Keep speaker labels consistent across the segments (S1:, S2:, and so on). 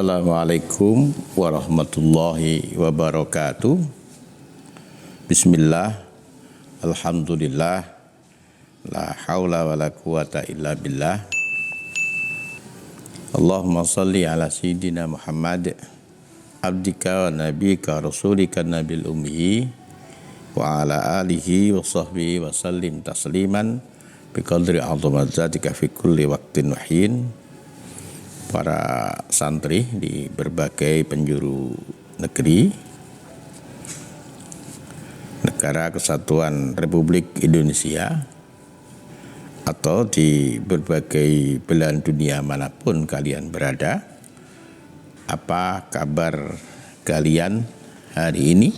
S1: Assalamualaikum warahmatullahi wabarakatuh. Bismillah, alhamdulillah, la haula wa la quwata illa billah. Allahumma salli ala sayyidina Muhammad, abdika wa nabika rasulika nabil ummi, wa ala alihi wa sahbihi wa sallim tasliman biqadri azamatika fi kulli waqtin wahin. Para santri di berbagai penjuru negeri, Negara Kesatuan Republik Indonesia, atau di berbagai belahan dunia manapun kalian berada, apa kabar kalian hari ini?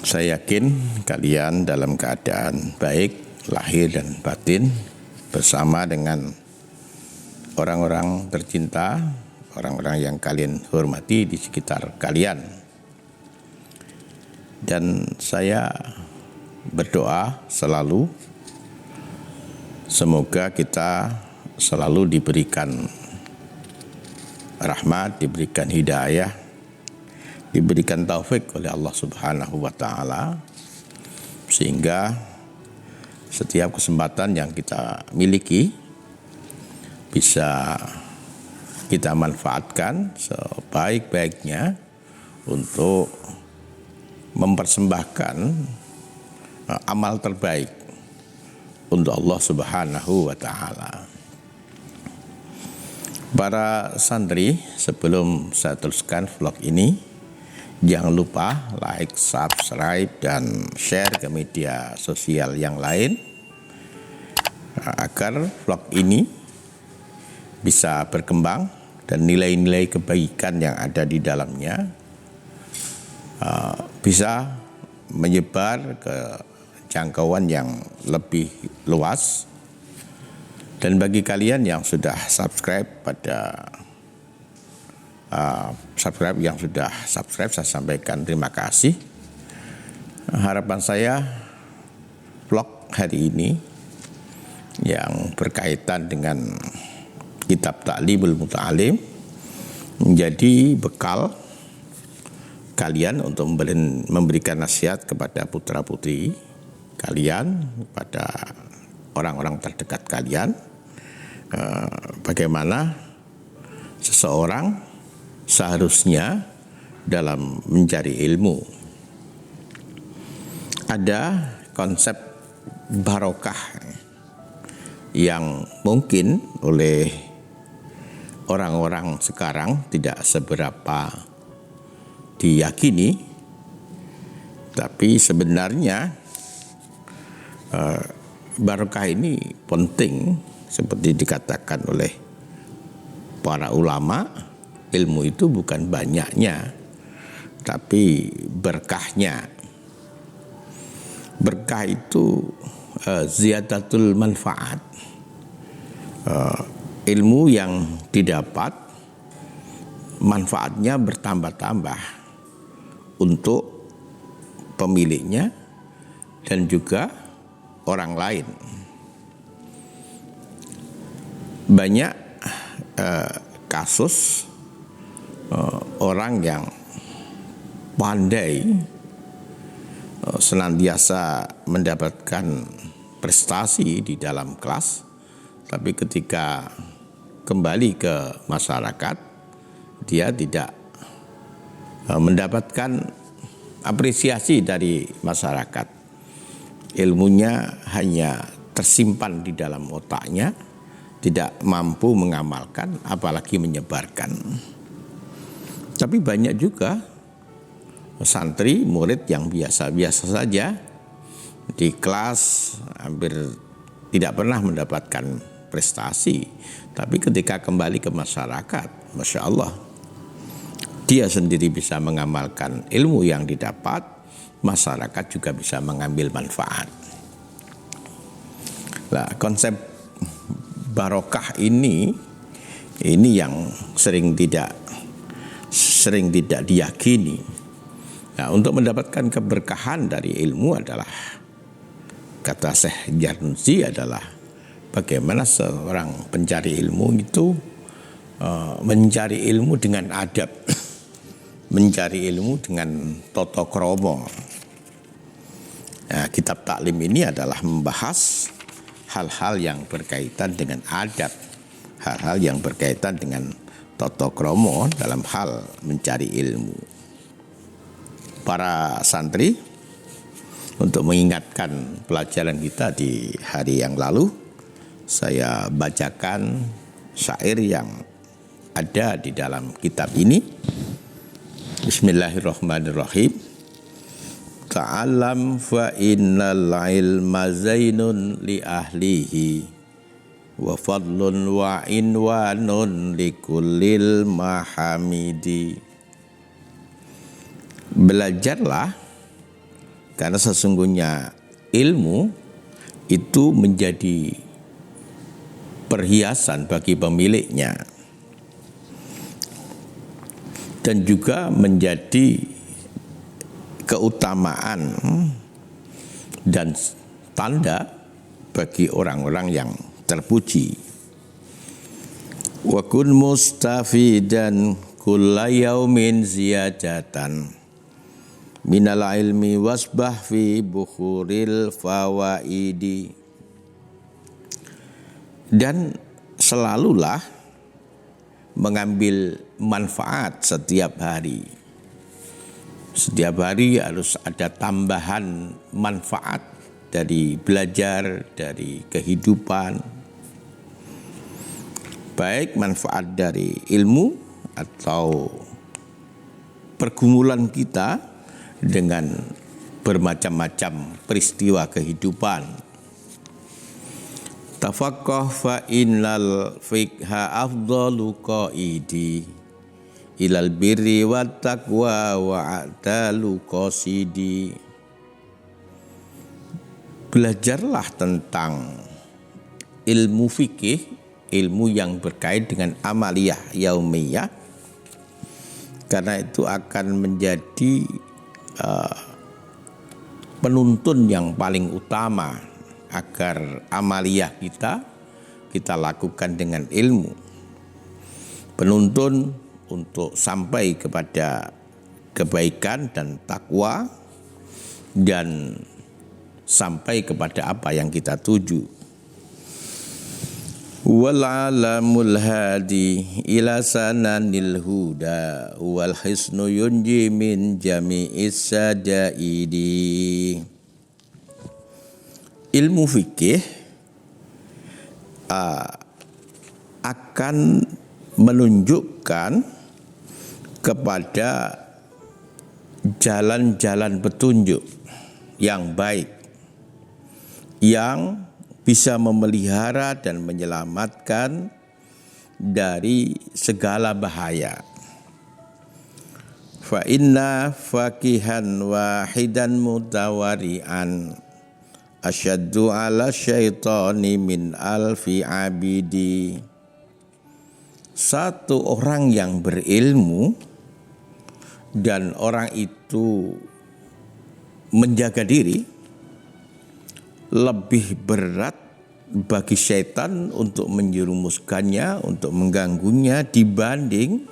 S1: Saya yakin kalian dalam keadaan baik, lahir dan batin, bersama dengan orang-orang tercinta, orang-orang yang kalian hormati di sekitar kalian. Dan saya berdoa selalu, semoga kita selalu diberikan rahmat, diberikan hidayah, diberikan taufik oleh Allah Subhanahu wa Ta'ala, sehingga setiap kesempatan yang kita miliki bisa kita manfaatkan sebaik-baiknya untuk mempersembahkan amal terbaik untuk Allah Subhanahu wa Ta'ala. Para santri, sebelum saya teruskan vlog ini, jangan lupa like, subscribe, dan share ke media sosial yang lain agar vlog ini bisa berkembang dan nilai-nilai kebaikan yang ada di dalamnya bisa menyebar ke jangkauan yang lebih luas. Dan bagi kalian yang sudah subscribe saya sampaikan terima kasih. Harapan saya vlog hari ini yang berkaitan dengan Kitab Ta'limul Muta'alim menjadi bekal kalian untuk memberikan nasihat kepada putra-putri kalian, kepada orang-orang terdekat kalian, bagaimana seseorang seharusnya dalam mencari ilmu. Ada konsep barokah yang mungkin oleh orang-orang sekarang tidak seberapa diyakini, tapi sebenarnya barokah ini penting. Seperti dikatakan oleh para ulama, ilmu itu bukan banyaknya, tapi berkahnya. Berkah itu ziyadatul manfaat. Ilmu yang didapat manfaatnya bertambah-tambah untuk pemiliknya dan juga orang lain. Banyak kasus orang yang pandai senantiasa mendapatkan prestasi di dalam kelas, tapi ketika kembali ke masyarakat, dia tidak mendapatkan apresiasi dari masyarakat. Ilmunya hanya tersimpan di dalam otaknya, tidak mampu mengamalkan, apalagi menyebarkan. Tapi banyak juga santri, murid yang biasa-biasa saja di kelas, hampir tidak pernah mendapatkan prestasi, tapi ketika kembali ke masyarakat, Masya Allah, dia sendiri bisa mengamalkan ilmu yang didapat, masyarakat juga bisa mengambil manfaat. Nah, konsep barokah ini yang sering tidak diyakini. Nah, untuk mendapatkan keberkahan dari ilmu adalah, kata Syekh Jarnuzi, adalah bagaimana seorang pencari ilmu itu mencari ilmu dengan adab, mencari ilmu dengan tata krama. Nah, kitab taklim ini adalah membahas hal-hal yang berkaitan dengan adab, hal-hal yang berkaitan dengan tata krama dalam hal mencari ilmu. Para santri, untuk mengingatkan pelajaran kita di hari yang lalu, saya bacakan syair yang ada di dalam kitab ini. Bismillahirrahmanirrahim. Ta'alam fa innal ilma zainun li ahlihi wa fadlun wa inwanun li kullil mahamidi. Belajarlah, karena sesungguhnya ilmu itu menjadi perhiasan bagi pemiliknya dan juga menjadi keutamaan dan tanda bagi orang-orang yang terpuji. Wa kun mustafidan kulla yaumin ziyadatan minal ilmi wasbah fi bukhuril fawaidi. Dan selalulah mengambil manfaat setiap hari. Setiap hari harus ada tambahan manfaat dari belajar, dari kehidupan. Baik manfaat dari ilmu atau pergumulan kita dengan bermacam-macam peristiwa kehidupan. Tafaqqah fa innal fiqha afdalu qaidi ilal birri wat taqwa wa adalu qasidi. Belajarlah tentang ilmu fikih, ilmu yang berkait dengan amaliyah yaumiyah, karena itu akan menjadi penuntun yang paling utama agar amaliyah kita lakukan dengan ilmu. Penuntun untuk sampai kepada kebaikan dan takwa dan sampai kepada apa yang kita tuju. Wal alamul hadi ila sananil huda wal hisnu yunji min jami'is sadaidi. Ilmu fikih akan menunjukkan kepada jalan-jalan petunjuk yang baik, yang bisa memelihara dan menyelamatkan dari segala bahaya. Fa inna faqihan wahidan mutawari'an asyaddu ala syaitani min alfi abidi. Satu orang yang berilmu dan orang itu menjaga diri, lebih berat bagi syaitan untuk menjerumuskannya, untuk mengganggunya dibanding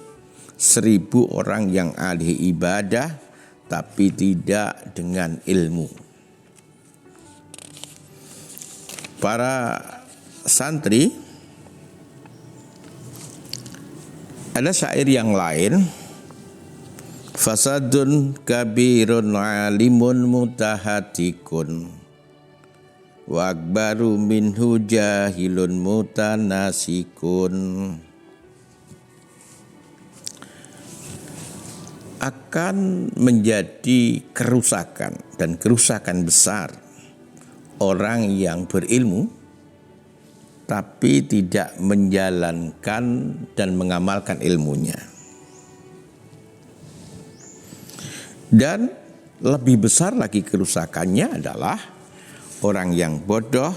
S1: 1000 orang yang ahli ibadah tapi tidak dengan ilmu. Para santri, ada syair yang lain. Fasadun kabirun alimun mutahatikun wa akbaru minhu jahilun mutanasikun. Akan menjadi kerusakan dan kerusakan besar orang yang berilmu tapi tidak menjalankan dan mengamalkan ilmunya. Dan lebih besar lagi kerusakannya adalah orang yang bodoh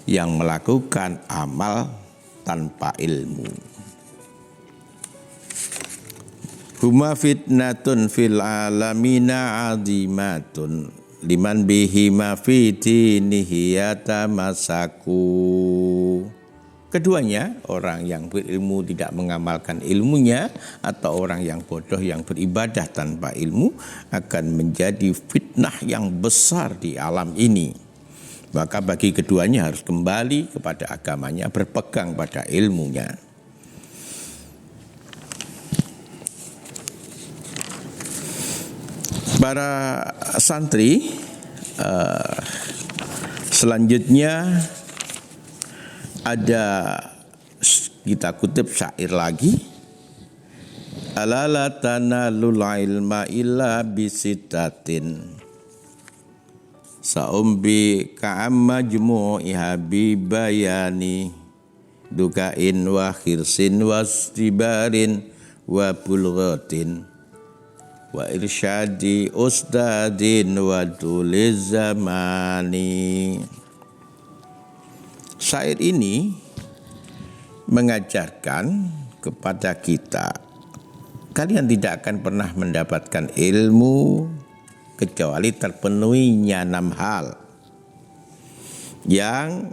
S1: yang melakukan amal tanpa ilmu. Huma fitnatun fil alamina azimatun liman bihi ma fi dinihi yatamasaku. Keduanya, orang yang berilmu tidak mengamalkan ilmunya atau orang yang bodoh yang beribadah tanpa ilmu akan menjadi fitnah yang besar di alam ini. Maka bagi keduanya harus kembali kepada agamanya, berpegang pada ilmunya. Para santri, selanjutnya ada, kita kutip syair lagi. Ala la tanalul ilma illa bisitatin saumbi ka'amma jumu'iha bibayani dukain wa khirsin wa stibarin wa bulghatin wa irsyadi ustadin wa tuliz zamani. Syair ini mengajarkan kepada kita, kalian tidak akan pernah mendapatkan ilmu kecuali terpenuhinya 6 hal yang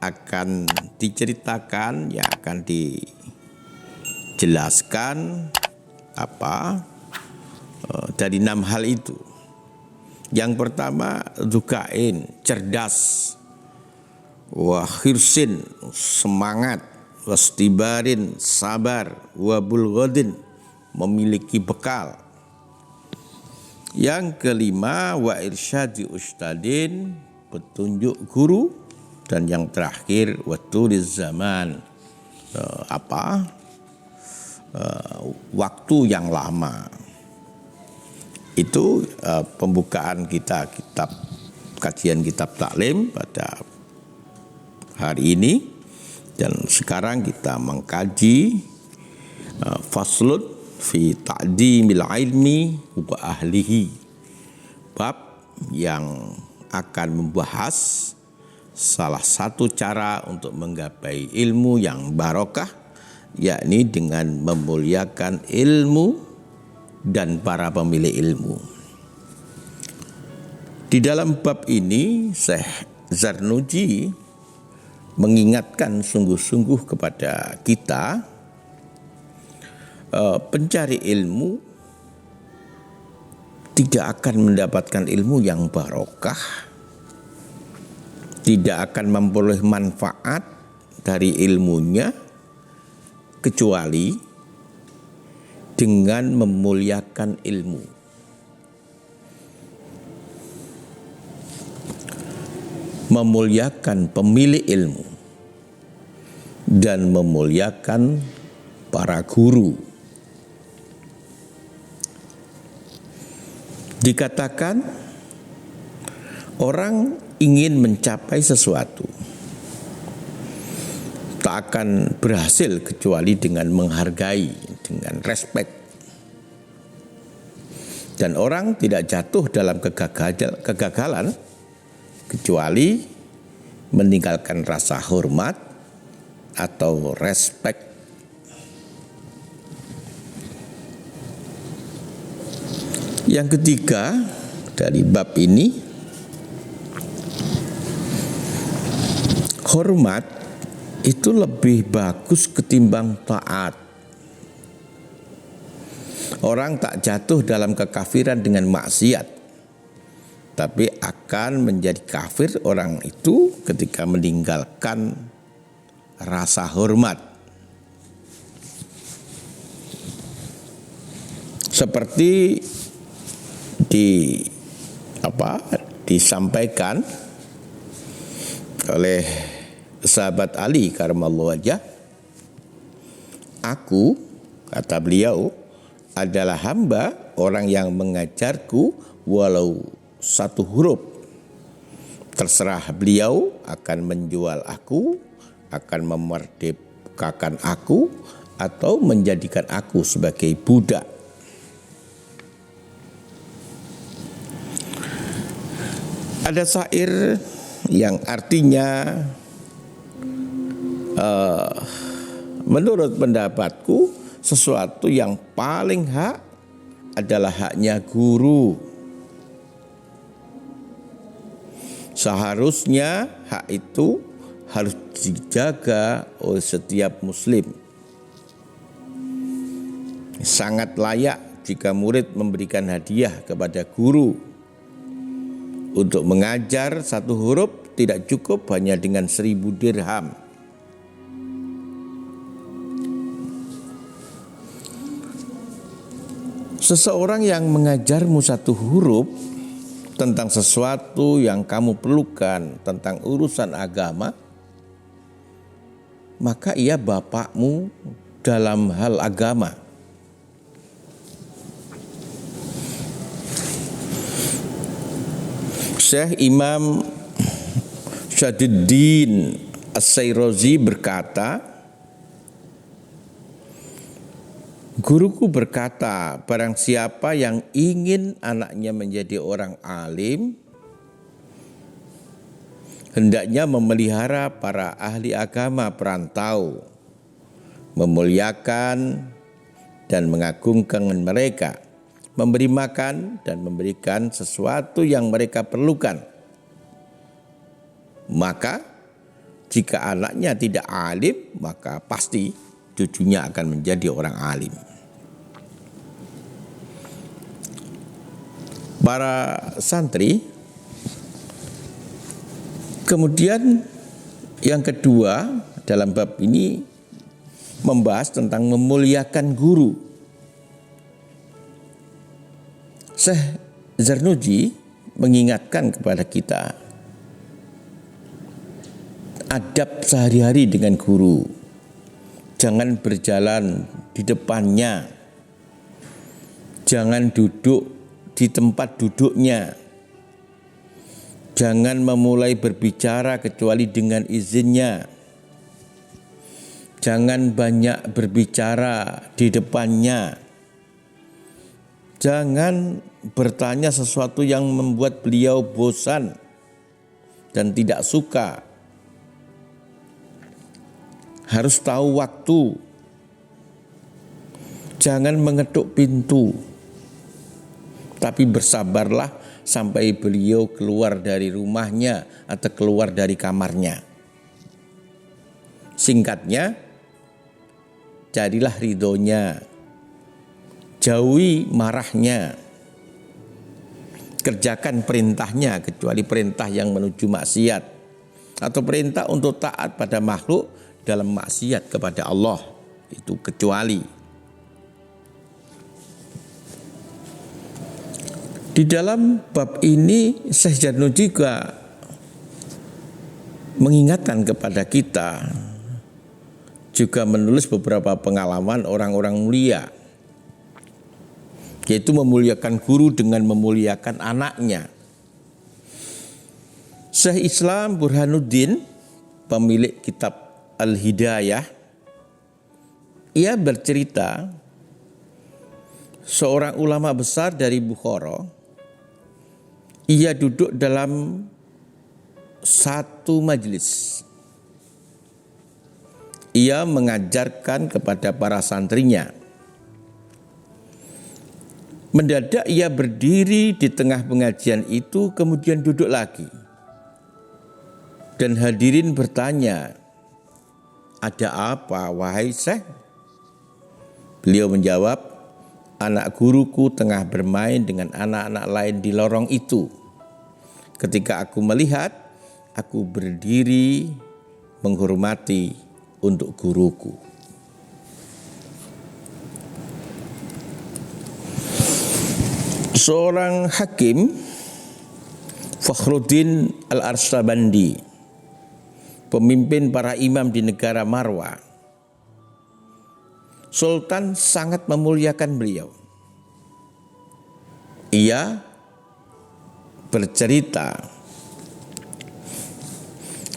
S1: akan diceritakan, yang akan dijelaskan dari 6 hal itu. Yang pertama, zukain, cerdas, wa khirsin, semangat, wastibarin, sabar, wa bulghadin, memiliki bekal. Yang kelima, wa irsyadi ustadin, petunjuk guru. Dan yang terakhir, wa tuliz zaman, waktu yang lama. Itu pembukaan kita kajian kitab taklim pada hari ini. Dan sekarang kita mengkaji faslun fi ta'dimil ilmi wa ahlihi, bab yang akan membahas salah satu cara untuk menggapai ilmu yang barokah, yakni dengan memuliakan ilmu dan para pemilik ilmu. Di dalam bab ini Syekh Zarnuji mengingatkan sungguh-sungguh kepada kita, pencari ilmu tidak akan mendapatkan ilmu yang barokah, tidak akan memperoleh manfaat dari ilmunya kecuali dengan memuliakan ilmu. Memuliakan pemilik ilmu dan memuliakan para guru. Dikatakan orang ingin mencapai sesuatu tak akan berhasil kecuali dengan menghargai, dengan respect. Dan orang tidak jatuh dalam kegagalan kecuali meninggalkan rasa hormat atau respect. Yang ketiga dari bab ini, hormat itu lebih bagus ketimbang taat. Orang tak jatuh dalam kekafiran dengan maksiat, tapi akan menjadi kafir orang itu ketika meninggalkan rasa hormat. Seperti disampaikan oleh sahabat Ali karamallahu wajhah, aku, kata beliau, adalah hamba orang yang mengajarku walau satu huruf. Terserah beliau akan menjual aku, akan memerdekakan aku, atau menjadikan aku sebagai budak. Ada syair yang artinya, menurut pendapatku, sesuatu yang paling hak adalah haknya guru. Seharusnya hak itu harus dijaga oleh setiap muslim. Sangat layak jika murid memberikan hadiah kepada guru. Untuk mengajar satu huruf tidak cukup hanya dengan 1000 dirham. Seseorang yang mengajarmu satu huruf tentang sesuatu yang kamu perlukan, tentang urusan agama, maka ia bapakmu dalam hal agama. Syekh Imam Syadiddin As-Sayrozi berkata, guruku berkata, barang siapa yang ingin anaknya menjadi orang alim, hendaknya memelihara para ahli agama perantau, memuliakan dan mengagungkan mereka, memberi makan dan memberikan sesuatu yang mereka perlukan. Maka jika anaknya tidak alim, maka pasti cucunya akan menjadi orang alim. Para santri, kemudian yang kedua dalam bab ini membahas tentang memuliakan guru. Syekh Zarnuji mengingatkan kepada kita adab sehari-hari dengan guru. Jangan berjalan di depannya, jangan duduk di tempat duduknya, jangan memulai berbicara kecuali dengan izinnya, jangan banyak berbicara di depannya, jangan bertanya sesuatu yang membuat beliau bosan dan tidak suka. Harus tahu waktu. Jangan mengetuk pintu. Tapi bersabarlah sampai beliau keluar dari rumahnya atau keluar dari kamarnya. Singkatnya, carilah ridhonya. Jauhi marahnya. Kerjakan perintahnya kecuali perintah yang menuju maksiat atau perintah untuk taat pada makhluk dalam maksiat kepada Allah, itu kecuali. Di dalam bab ini Syekh Zarnuji juga mengingatkan kepada kita, juga menulis beberapa pengalaman orang-orang mulia, yaitu memuliakan guru dengan memuliakan anaknya. Syekh Islam Burhanuddin, pemilik kitab Al-Hidayah, ia bercerita seorang ulama besar dari Bukhara, ia duduk dalam satu majelis. Ia mengajarkan kepada para santrinya. Mendadak ia berdiri di tengah pengajian itu, kemudian duduk lagi. Dan hadirin bertanya, ada apa wahai Syekh? Beliau menjawab, anak guruku tengah bermain dengan anak-anak lain di lorong itu. Ketika aku melihat, aku berdiri menghormati untuk guruku. Seorang hakim, Fakhruddin Al-Arsabandi, pemimpin para imam di negara Marwa, Sultan sangat memuliakan beliau. Ia bercerita,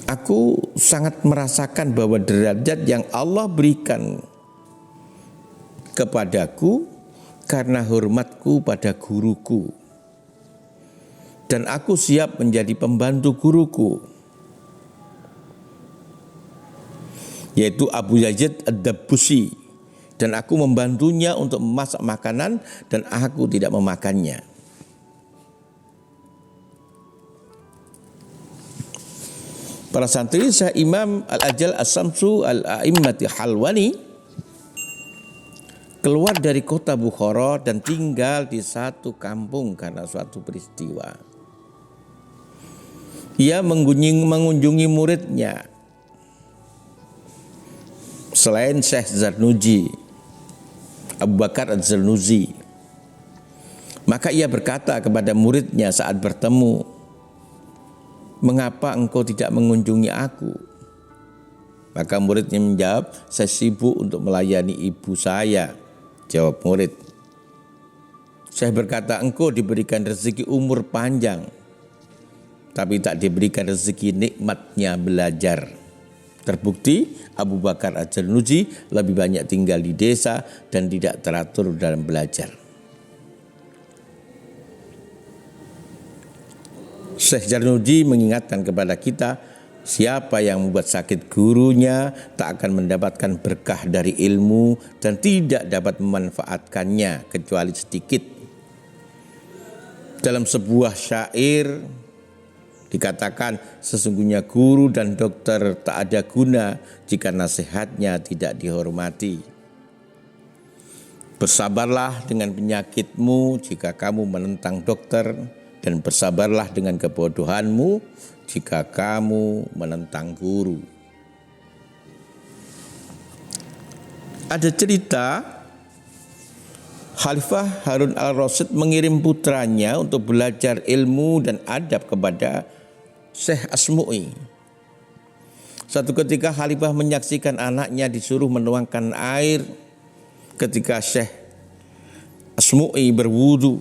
S1: aku sangat merasakan bahwa derajat yang Allah berikan kepadaku karena hormatku pada guruku. Dan aku siap menjadi pembantu guruku, yaitu Abu Yazid Ad-Dabbusi. Dan aku membantunya untuk memasak makanan dan aku tidak memakannya. Para santri Syekh Imam Al-Ajal As-Samsu Al-A'immati Halwani keluar dari kota Bukhara dan tinggal di satu kampung karena suatu peristiwa. Ia mengunjungi muridnya selain Syekh Zarnuji, Abu Bakar Az-Zarnuji. Maka ia berkata kepada muridnya saat bertemu, "Mengapa engkau tidak mengunjungi aku?" Maka muridnya menjawab, "Saya sibuk untuk melayani ibu saya." Jawab murid, "Saya berkata, engkau diberikan rezeki umur panjang, tapi tak diberikan rezeki nikmatnya belajar." Terbukti Abu Bakar Az-Zarnuji lebih banyak tinggal di desa dan tidak teratur dalam belajar. Syekh Zarnuji mengingatkan kepada kita, siapa yang membuat sakit gurunya tak akan mendapatkan berkah dari ilmu dan tidak dapat memanfaatkannya kecuali sedikit. Dalam sebuah syair dikatakan, sesungguhnya guru dan dokter tak ada guna jika nasihatnya tidak dihormati. Bersabarlah dengan penyakitmu jika kamu menentang dokter, dan bersabarlah dengan kebodohanmu jika kamu menentang guru. Ada cerita Khalifah Harun al-Rasyid mengirim putranya untuk belajar ilmu dan adab kepada Syekh Asmu'i. Suatu ketika Khalifah menyaksikan anaknya disuruh menuangkan air ketika Syekh Asmu'i berwudu.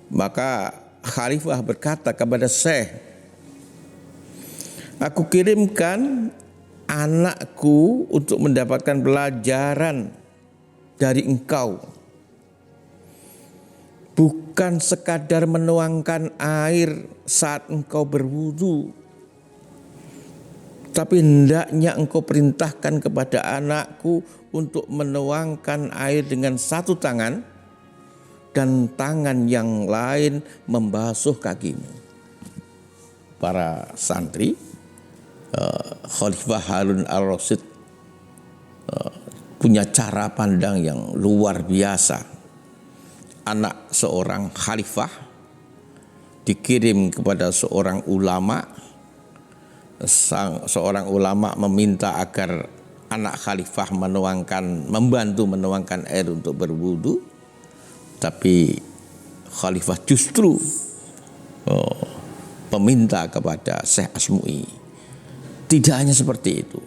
S1: Maka Khalifah berkata kepada Syekh, "Aku kirimkan anakku untuk mendapatkan pelajaran dari engkau. Bukan sekadar menuangkan air saat engkau berwudu, tapi hendaknya engkau perintahkan kepada anakku untuk menuangkan air dengan satu tangan dan tangan yang lain membasuh kakimu." Para santri, Khalifah Harun al-Rasyid punya cara pandang yang luar biasa. Anak seorang khalifah dikirim kepada seorang ulama. Seorang ulama meminta agar anak khalifah membantu menuangkan air untuk berwudu. Tapi khalifah justru meminta kepada Syekh Asmu'i. Tidak hanya seperti itu,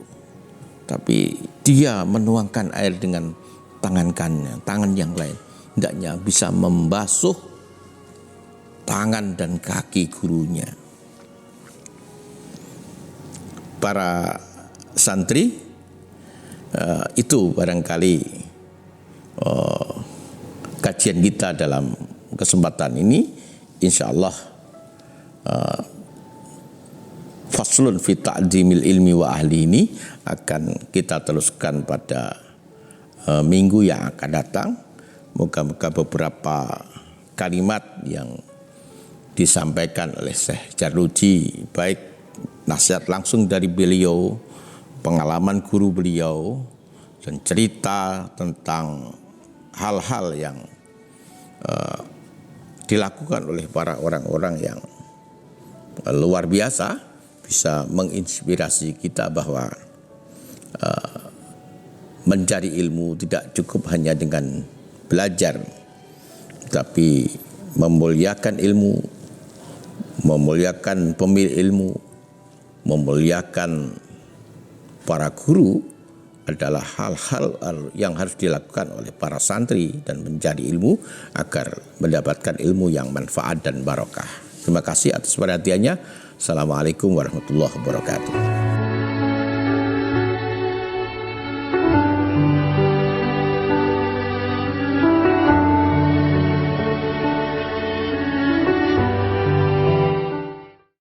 S1: tapi dia menuangkan air dengan tangan yang lain. Hendaknya bisa membasuh tangan dan kaki gurunya. Para santri, itu barangkali kajian kita dalam kesempatan ini. Insyaallah faslun fi ta'zimil ilmi wa ahli ini akan kita teruskan pada minggu yang akan datang. Moga-moga beberapa kalimat yang disampaikan oleh Syekh Zarnuji, baik nasihat langsung dari beliau, pengalaman guru beliau, dan cerita tentang hal-hal yang dilakukan oleh para orang-orang yang luar biasa, bisa menginspirasi kita bahwa mencari ilmu tidak cukup hanya dengan belajar, tapi memuliakan ilmu, memuliakan pemilik ilmu, memuliakan para guru adalah hal-hal yang harus dilakukan oleh para santri dan mencari ilmu agar mendapatkan ilmu yang manfaat dan barokah. Terima kasih atas perhatiannya. Assalamualaikum warahmatullahi wabarakatuh.